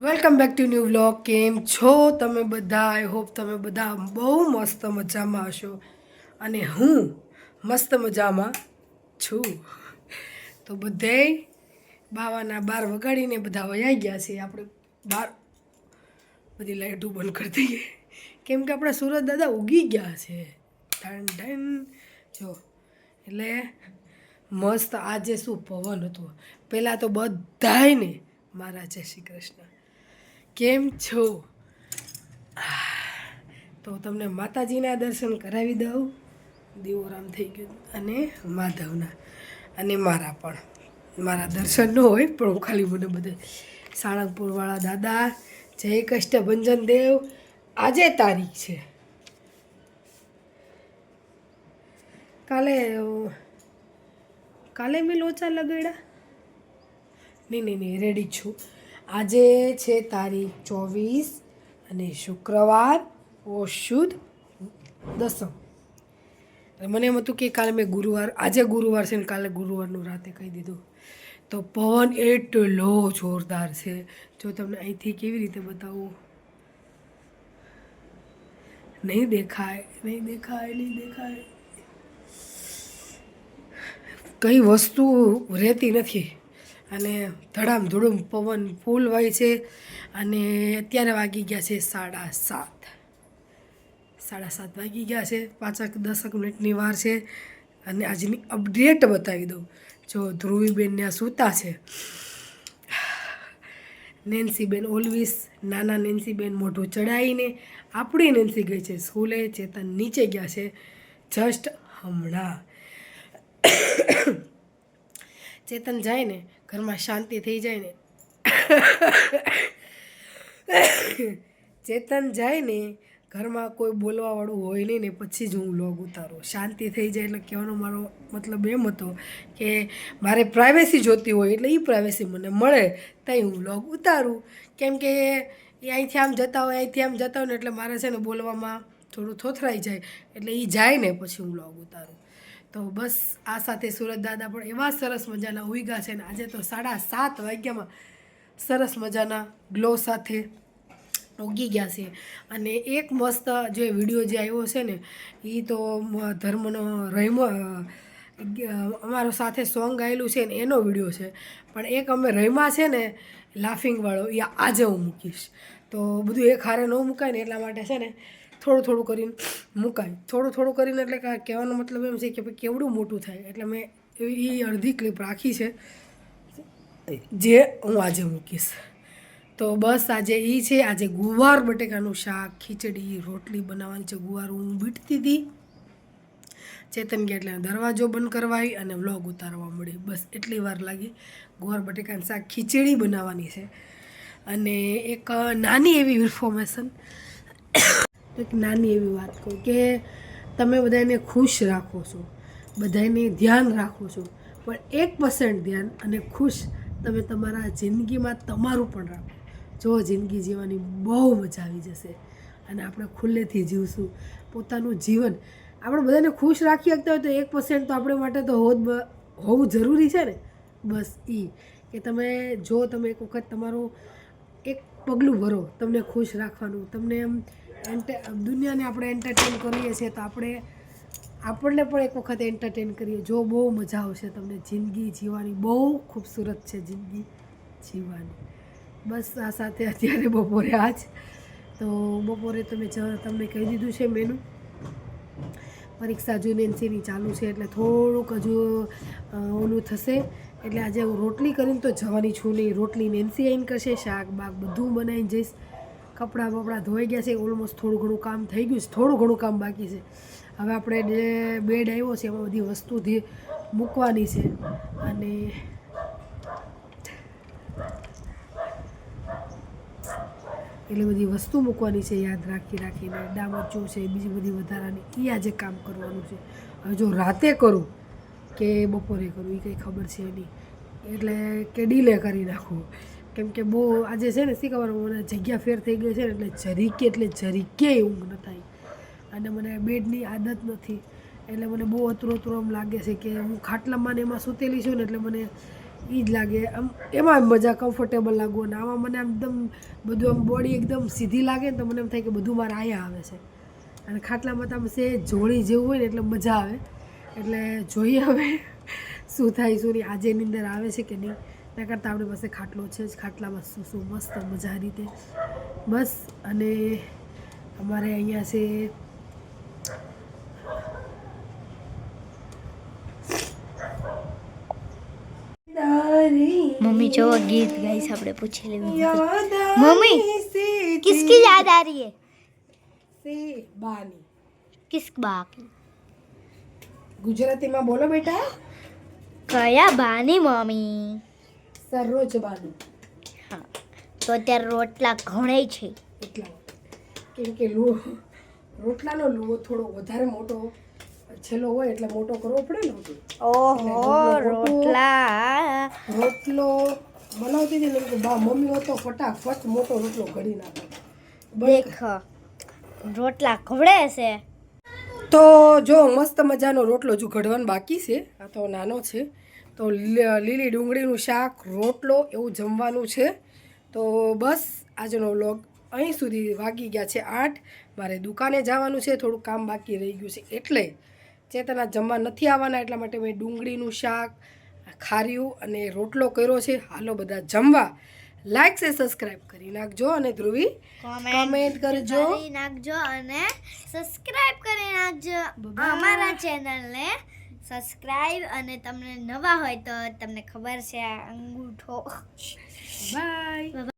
Welcome back to new vlog. કેમ છો તમે બધા? આઈ હોપ તમે બધા બહુ મસ્ત મજામાં હશો અને હું મસ્ત મજામાં છું. તો બધે બાવાના 12 વગાડીને બધા વયા ગયા છે. આપણે બાર બધી લાઈટો બંધ કરી દઈએ કેમ કે આપણા સુરત દાદા ઉગી ગયા છે. ઢન ઢન જો એટલે મસ્ત આજે શું પવન હતો. પહેલાં તો બધાયને મારા જય શ્રી કૃષ્ણ. કેમ છો? તો તમને માતાજીના દર્શન કરાવી દઉં. દેવોરામ થઈ ગયું અને માધવના અને મારા પણ મારા દર્શન ન હોય પણ હું ખાલી મને બધે સાળંગપુરવાળા દાદા જય કષ્ટભંજન દેવ. આજે તારીખ છે કાલે મેં લોચા લગાડ્યા નહીં રેડી છું. આજે છે તારીખ 24 અને શુક્રવાર શુદ્ધ દસમ. મને એમ હતું કે કાલે મેં આજે ગુરુવાર છે ને કાલે ગુરુવારનું રાતે કહી દીધું. તો પવન એટલો જોરદાર છે. જો તમને અહીંથી કેવી રીતે બતાવું, નહીં દેખાય. કઈ વસ્તુ રહેતી નથી અને ધડામ ધૂડુમ પવન ફૂલ હોય છે. અને અત્યારે વાગી ગયા છે 7:30 વાગી ગયા છે. 5-10 મિનિટની વાર છે. અને આજની અપડેટ બતાવી દઉં. જો ધ્રુવીબેન ત્યાં સૂતા છે. નેન્સીબેન ઓલવીસ નાના નેન્સીબેન મોઢું ચડાવીને આપણી નેન્સી ગઈ છે સ્કૂલે. ચેતન નીચે ગયા છે જસ્ટ હમણાં. ચેતન જાય ને ઘરમાં શાંતિ થઈ જાય ને ચેતન જાય ને ઘરમાં કોઈ બોલવાવાળું હોય નહીં ને પછી જ હું વ્લોગ ઉતારું. શાંતિ થઈ જાય એટલે કહેવાનો મારો મતલબ એમ હતો કે મારે પ્રાઇવેસી જોતી હોય એટલે એ પ્રાઇવેસી મને મળે ત્યાં હું વ્લોગ ઉતારું. કેમ કે એ અહીંથી આમ જતા હોય ને એટલે મારે છે ને બોલવામાં થોડું થોથરાઈ જાય એટલે એ જાય ને પછી હું વ્લોગ ઉતારું. તો બસ આ સાથે સુરત દાદા પણ એવા સરસ મજાના ઉગ્યા છે ને આજે તો 7:30 વાગ્યામાં સરસ મજાના ગ્લો સાથે ઉગી ગયા છે. અને એક મસ્ત જે વિડીયો જે આવ્યો છે ને એ તો ધર્મનો રહીમો અમારો સાથે સોંગ ગાયેલું છે ને એનો વિડીયો છે. પણ એક અમે રહીમા છે ને લાફિંગવાળો એ આજે હું મૂકીશ. તો બધું એક હારે ન મુકાય ને એટલા માટે છે ને થોડું કરીને મુકાય. થોડું કરીને એટલે કહેવાનો મતલબ એમ છે કે ભાઈ કેવડું મોટું થાય. એટલે મેં એ અડધી ક્લિપ રાખી છે જે હું આજે મૂકીશ. તો બસ આજે એ છે. આજે ગુવાર બટેકાનું શાક, ખીચડી, રોટલી બનાવવાની છે. ગુવાર હું બીટતી હતી. ચેતન ગયા એટલે દરવાજો બંધ કરવાય અને વ્લોગ ઉતારવા મળી. બસ એટલી વાર લાગી. ગુવાર બટેકાનું શાક, ખીચડી બનાવવાની છે. અને એક નાની એવી ઇન્ફોર્મેશન, એક નાની એવી વાત કહું કે તમે બધાને ખુશ રાખો છો, બધાને ધ્યાન રાખો છો, પણ 1% ધ્યાન અને ખુશ તમે તમારા જિંદગીમાં તમારું પણ રાખો. જો જિંદગી જીવવાની બહુ મજા આવી જશે અને આપણે ખુલ્લેથી જીવશું પોતાનું જીવન. આપણે બધાને ખુશ રાખી શકતા હોય તો 1% તો આપણે માટે તો હોવું જરૂરી છે ને. બસ કે તમે એક વખત તમારું એક પગલું ભરો તમને ખુશ રાખવાનું. તમને એમ દુનિયાને આપણે એન્ટરટેન કરીએ છીએ તો આપણને પણ એક વખત એન્ટરટેન કરીએ. જો બહુ મજા આવશે તમને. જિંદગી જીવવાની બહુ ખૂબસૂરત છે જિંદગી જીવવાની. બસ આ સાથે અત્યારે બપોરે તમને કહી દીધું છે મેનુ. પરીક્ષા હજુ નેન્સીની ચાલુ છે એટલે થોડુંક હજુ ઓલું થશે. એટલે આજે હું રોટલી કરીને તો જવાની છું નહીં. રોટલી નેન્સી આવીને કરશે, શાક બાક બધું બનાવીને જઈશ. કપડાં બપડા ધોઈ ગયા છે. ઓલમોસ્ટ થોડું ઘણું કામ થઈ ગયું છે. થોડું ઘણું કામ બાકી છે. હવે આપણે જે બેડ આવ્યો છે એમાં બધી વસ્તુથી મૂકવાની છે. અને એટલે બધી વસ્તુ મૂકવાની છે યાદ રાખીને. ડામચું છે બીજી બધી વધારાની એ આજે કામ કરવાનું છે. હવે જો રાતે કરું કે બપોરે કરું એ કંઈ ખબર છે નહીં. એટલે કે ડીલે કરી નાખું. કેમ કે બહુ આજે છે ને શી ખબર મને જગ્યા ફેર થઈ ગઈ છે ને એટલે જરીકે ઊંઘ ન થાય. અને મને બેડની આદત નથી એટલે મને બહુ અતરું આમ લાગે છે કે હું ખાટલામાં ને એમાં સૂતેલી છું ને એટલે મને એ જ લાગે આમ એમાં મજા કમ્ફર્ટેબલ લાગવું અને આમાં મને આમ એકદમ બધું આમ બોડી એકદમ સીધી લાગે ને તો મને એમ થાય કે બધું મારે અહીંયા આવે છે અને ખાટલામાં તો આમ સે જોડી જેવું હોય ને એટલે મજા આવે એટલે જોઈએ હવે શું થાય શું નહીં આજે નીંદર આવે છે કે નહીં એના કરતાં આપણી પાસે ખાટલો છે જ ખાટલામાં શું શું મસ્ત મજા રીતે બસ અને અમારે અહીંયા છે मम्मी जो गीत गाई આપણે પૂછી લેવી मम्मी किसकी याद आ रही है સે બાની किस बाकी ગુજરાતીમાં બોલો બેટા કયા બાની મમ્મી સરોજ બાની હા તો અત્યારે રોટલા ઘણે છે એટલા કેમ કે રોટલાનો લુવો થોડો વધારે મોટો છેલ્લો હોય એટલે મોટો કરવો પડે ને ઓહો રોટલા રોટલો બનાવતી હતી ને કે બા મમ્મી તો ફટાફટ મોટો રોટલો ઘડી નાખે દેખ રોટલા ઘવડે છે તો જો મસ્ત મજાનો રોટલો જો ઘડવાનો બાકી છે આ તો નાનો છે તો લીલી ડુંગળીનું શાક રોટલો એવું જમવાનું છે તો બસ આજનો વ્લોગ અહીં સુધી વાગી ગયા છે 8 મારે દુકાને જવાનું છે થોડું કામ બાકી રહી ગયું છે એટલે ચેતના જમવા નથી આવવાના એટલા માટે મેં ડુંગળીનું શાક ખાર્યું અને રોટલો કર્યો છે હાલો બધા જમવા લાઈક સે સબસ્ક્રાઇબ કરી નાખજો અને ધ્રુવી કમેન્ટ કરજો કરી નાખજો અને સબસ્ક્રાઇબ કરી નાખજો અમારા ચેનલને સબસ્ક્રાઇબ અને તમને નવા હોય તો તમને ખબર છે આ અંગૂઠો બાય